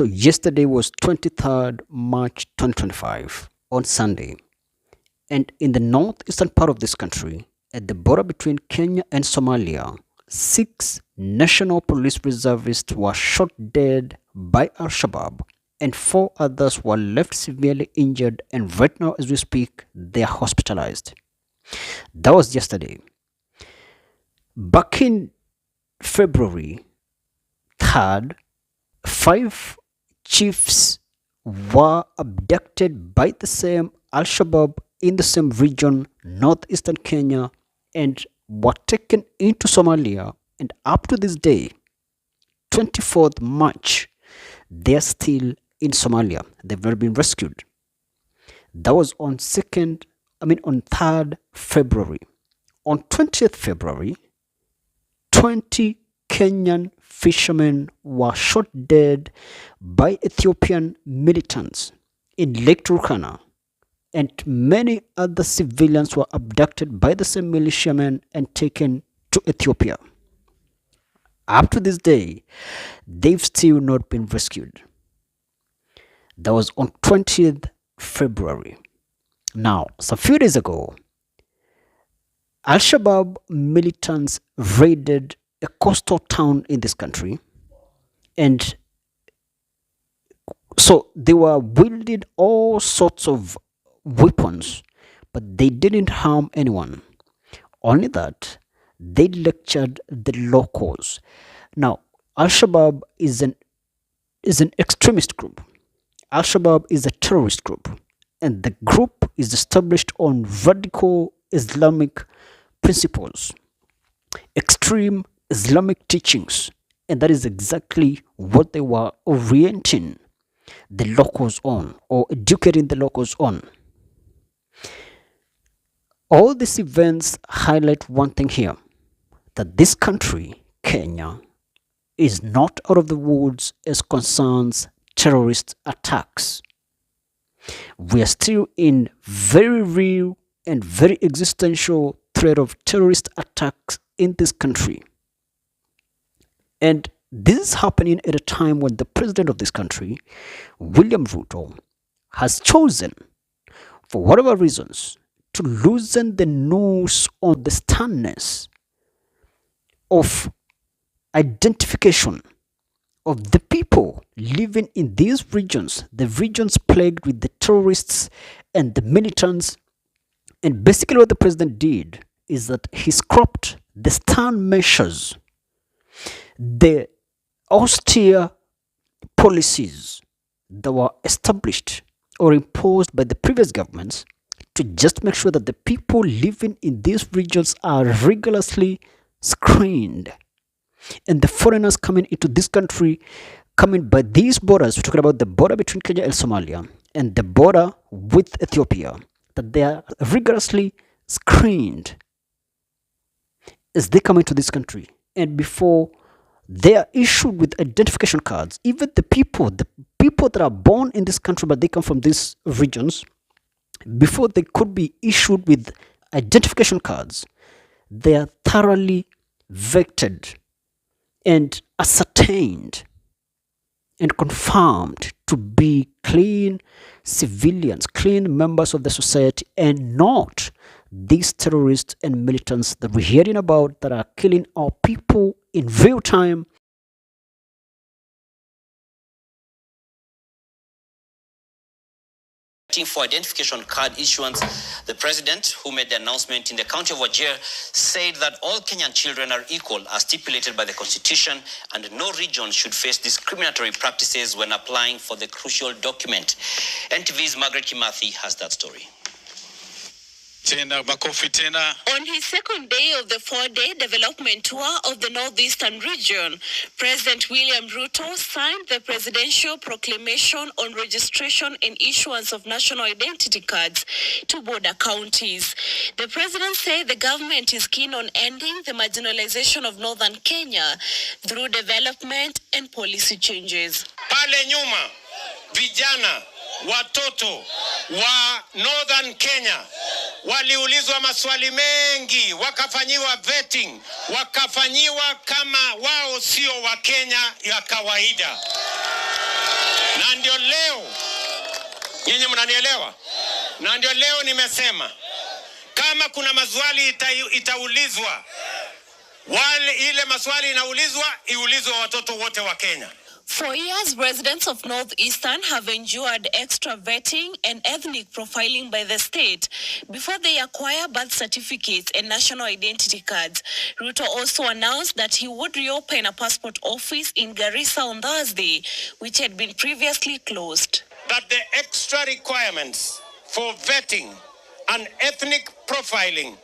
So yesterday was 23rd March 2025 on Sunday. And in the northeastern part of this country, at the border between Kenya and Somalia, 6 national police reservists were shot dead by Alshabaab, and 4 others were left severely injured, and right now as we speak, they are hospitalized. That was yesterday. Back in February 3rd, 5 chiefs were abducted by the same Al-Shabaab in the same region, northeastern Kenya, and were taken into Somalia. And up to this day, 24th March, they're still in Somalia. They've not been rescued. That was on 3rd February. On 20th February, 20 Kenyan fishermen were shot dead by Ethiopian militants in Lake Turkana, and many other civilians were abducted by the same militiamen and taken to Ethiopia. Up to this day, they've still not been rescued. That was on 20th February. Now, some few days ago, Al-Shabaab militants raided a coastal town in this country, and so they were wielding all sorts of weapons, but they didn't harm anyone. Only that they lectured the locals. Now, Al-Shabaab is an extremist group. Al-Shabaab is a terrorist group, and the group is established on radical Islamic principles, extreme Islamic teachings, and that is exactly what they were orienting the locals on, or educating the locals on. All these events highlight one thing here, that this country, Kenya, is not out of the woods as concerns terrorist attacks. We are still in very real and very existential threat of terrorist attacks in this country. And this is happening at a time when the president of this country, William Ruto, has chosen, for whatever reasons, to loosen the noose on the sternness of identification of the people living in these regions, the regions plagued with the terrorists and the militants. And basically what the president did is that he scrapped the stern measures, the austere policies that were established or imposed by the previous governments, to just make sure that the people living in these regions are rigorously screened. And the foreigners coming into this country, coming by these borders, we're talking about the border between Kenya and Somalia and the border with Ethiopia, that they are rigorously screened as they come into this country. And before they are issued with identification cards, even the people that are born in this country but they come from these regions, before they could be issued with identification cards, they are thoroughly vetted and ascertained and confirmed to be clean civilians, clean members of the society, and not these terrorists and militants that we're hearing about that are killing our people in real time. For identification card issuance, the president, who made the announcement in the county of Wajir, said that all Kenyan children are equal as stipulated by the constitution, and no region should face discriminatory practices when applying for the crucial document. NTV's Margaret Kimathi has that story. On his second day of the 4-day development tour of the northeastern region, President William Ruto signed the presidential proclamation on registration and issuance of national identity cards to border counties. The president said the government is keen on ending the marginalization of northern Kenya through development and policy changes. Pale nyuma, vijana, watoto wa northern Kenya waliulizwa maswali mengi, wakafanyiwa vetting, wakafanyiwa kama wao sio Wakenya ya kawaida. Na ndio leo, nyinyi mnanielewa? Na ndio leo nimesema kama kuna maswali itaulizwa, ile maswali inaulizwa iulizwe watoto wote wa Kenya. For years, residents of Northeastern have endured extra vetting and ethnic profiling by the state before they acquire birth certificates and national identity cards. Ruto also announced that he would reopen a passport office in Garissa on Thursday, which had been previously closed. That the extra requirements for vetting and ethnic profiling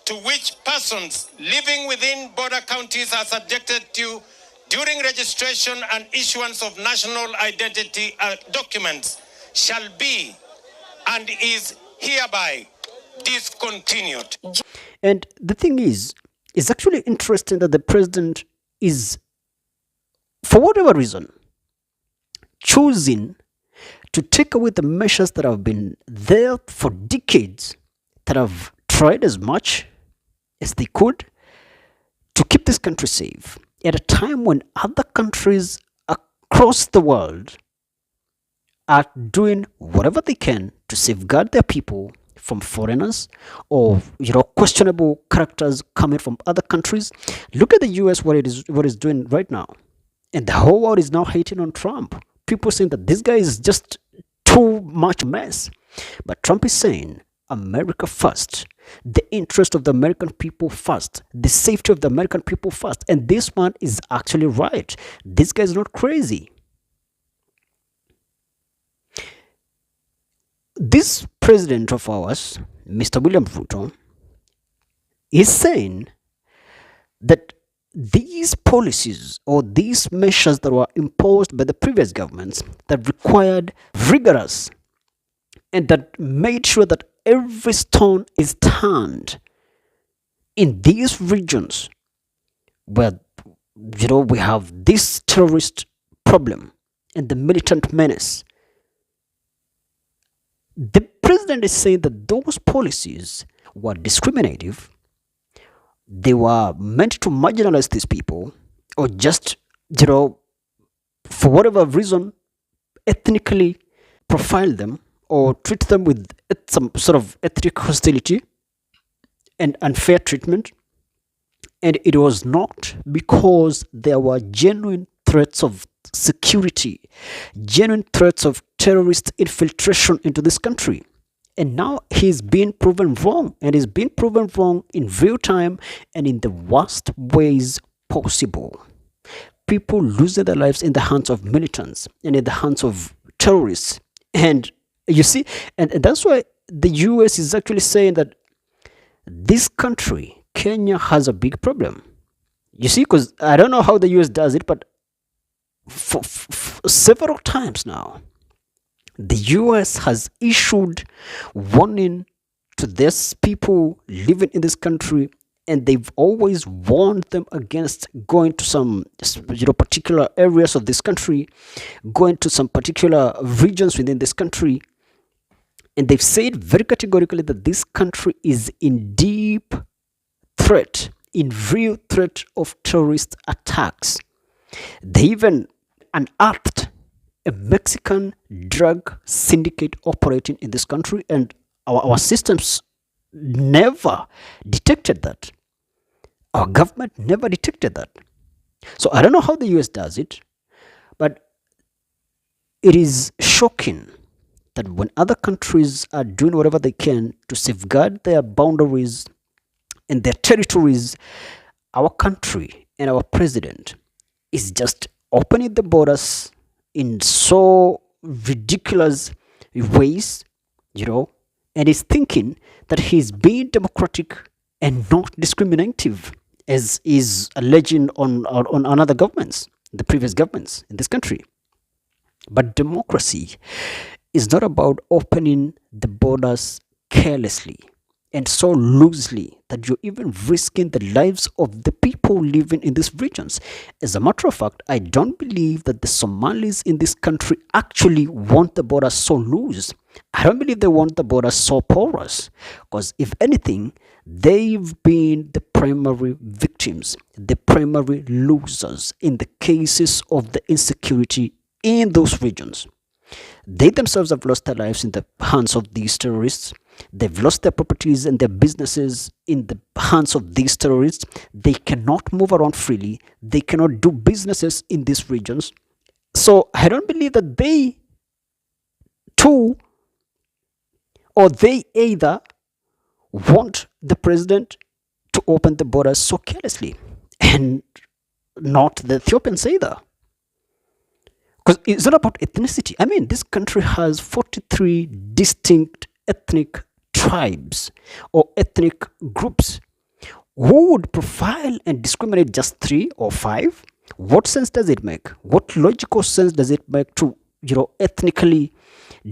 to which persons living within border counties are subjected to during registration and issuance of national identity documents shall be and is hereby discontinued. And the thing is, it's actually interesting that the president is, for whatever reason, choosing to take away the measures that have been there for decades, that have tried as much as they could to keep this country safe, at a time when other countries across the world are doing whatever they can to safeguard their people from foreigners or questionable characters coming from other countries. Look at the US, what it's doing right now, and the whole world is now hating on Trump. People saying that this guy is just too much mess, but Trump is saying America first, the interest of the American people first, the safety of the American people first. And this man is actually right. This guy is not crazy. This president of ours, Mr. William Ruto, is saying that these policies or these measures that were imposed by the previous governments that required rigorous and that made sure that every stone is turned in these regions where we have this terrorist problem and the militant menace. The president is saying that those policies were discriminative. They were meant to marginalize these people, or just for whatever reason ethnically profile them or treat them with some sort of ethnic hostility and unfair treatment. And it was not because there were genuine threats of security, genuine threats of terrorist infiltration into this country. And now he's been proven wrong, and he's been proven wrong in real time and in the worst ways possible. People losing their lives in the hands of militants and in the hands of terrorists. And you see, and that's why the US is actually saying that this country, Kenya, has a big problem. You see, because I don't know how the US does it, but for several times now, the US has issued warning to these people living in this country, and they've always warned them against going to some particular areas of this country, going to some particular regions within this country. And they've said very categorically that this country is in deep threat, in real threat of terrorist attacks. They even unearthed a Mexican drug syndicate operating in this country, and our systems never detected that. Our government never detected that. So I don't know how the US does it, but it is shocking that when other countries are doing whatever they can to safeguard their boundaries and their territories, our country and our president is just opening the borders in so ridiculous ways, and is thinking that he's being democratic and not discriminative, as is alleging on other governments, the previous governments in this country. But democracy is not about opening the borders carelessly and so loosely that you're even risking the lives of the people living in these regions. As a matter of fact, I don't believe that the Somalis in this country actually want the borders so loose. I don't believe they want the borders so porous, because if anything, they've been the primary victims, the primary losers in the cases of the insecurity in those regions. They themselves have lost their lives in the hands of these terrorists. They've lost their properties and their businesses in the hands of these terrorists. They cannot move around freely. They cannot do businesses in these regions. So I don't believe that they too, or they either want the president to open the borders so carelessly, and not the Ethiopians either. Because it's not about ethnicity. I mean, this country has 43 distinct ethnic tribes or ethnic groups. Who would profile and discriminate just 3 or 5? What sense does it make? What logical sense does it make to, ethnically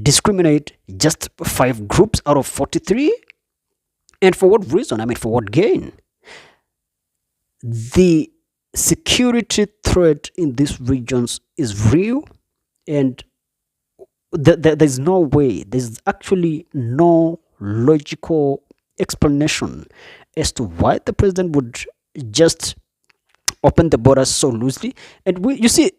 discriminate just 5 groups out of 43? And for what reason? I mean, for what gain? The security threat in these regions is real, and there's no way, there's actually no logical explanation as to why the president would just open the borders so loosely. And you see,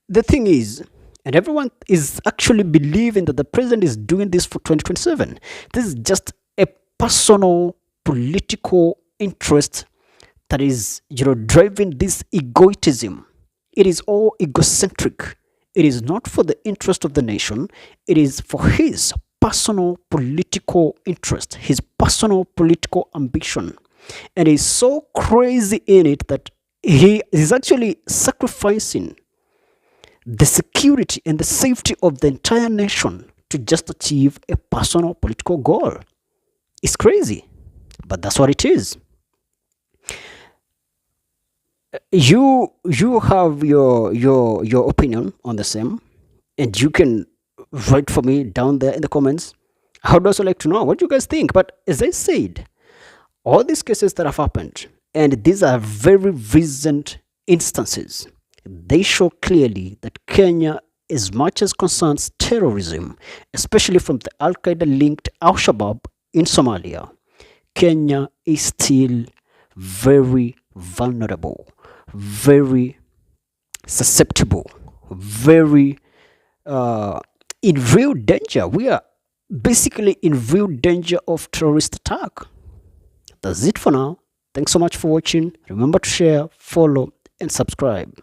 the thing is, and everyone is actually believing that the president is doing this for 2027. This is just a personal political interest that is, driving this egotism. It is all egocentric. It is not for the interest of the nation. It is for his personal political interest, his personal political ambition. And he's so crazy in it that he is actually sacrificing the security and the safety of the entire nation to just achieve a personal political goal. It's crazy, but that's what it is. You have your opinion on the same, and you can write for me down there in the comments. I would also like to know what you guys think. But as I said, all these cases that have happened, and these are very recent instances, they show clearly that Kenya, as much as concerns terrorism, especially from the Al-Qaeda linked Alshabaab in Somalia, Kenya is still very vulnerable, very susceptible, very in real danger. We are basically in real danger of terrorist attack. That's it for now. Thanks so much for watching. Remember to share, follow, and subscribe.